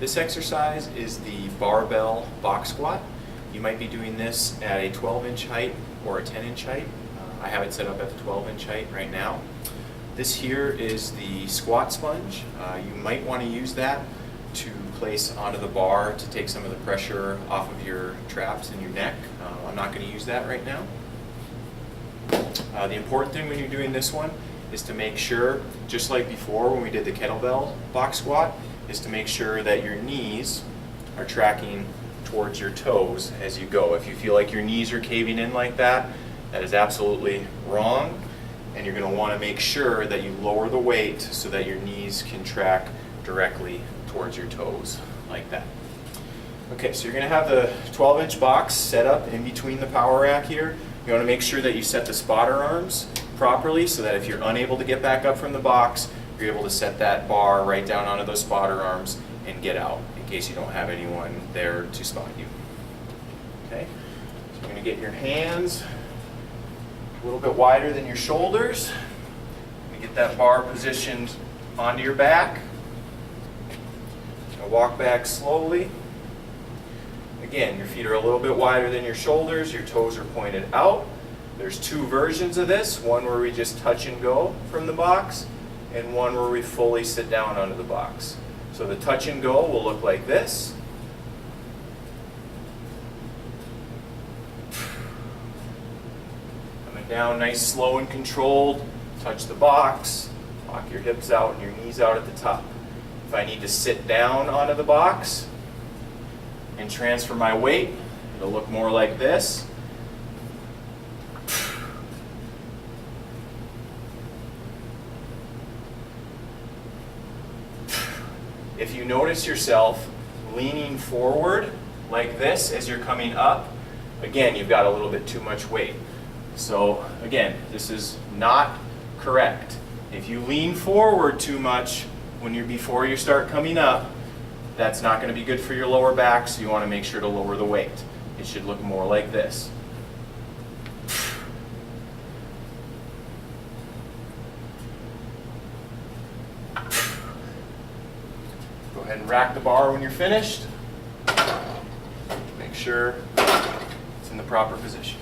This exercise is the Barbell Box Squat. You might be doing this at a 12-inch height or a 10-inch height. I have it set up at the 12-inch height right now. This here is the squat sponge. You might want to use that to place onto the bar to take some of the pressure off of your traps and your neck. I'm not going to use that right now. The important thing when you're doing this one is to make sure, just like before when we did the kettlebell box squat, is to make sure that your knees are tracking towards your toes as you go. If you feel like your knees are caving in like that, that is absolutely wrong, and you're going to want to make sure that you lower the weight so that your knees can track directly towards your toes like that. Okay, so you're going to have the 12-inch box set up in between the power rack here. You want to make sure that you set the spotter arms properly so that if you're unable to get back up from the box, you're able to set that bar right down onto those spotter arms and get out in case you don't have anyone there to spot you. Okay, so you're going to get your hands a little bit wider than your shoulders. You get that bar positioned onto your back. Walk back slowly. Again, your feet are a little bit wider than your shoulders, your toes are pointed out. There's two versions of this, one where we just touch and go from the box, and one where we fully sit down onto the box. So the touch and go will look like this. Coming down nice, slow and controlled, touch the box, lock your hips out and your knees out at the top. If I need to sit down onto the box and transfer my weight, it'll look more like this. If you notice yourself leaning forward like this as you're coming up, again, you've got a little bit too much weight. So again, this is not correct. If you lean forward too much before you start coming up, that's not going to be good for your lower back, so you want to make sure to lower the weight. It should look more like this. Go ahead and rack the bar when you're finished. Make sure it's in the proper position.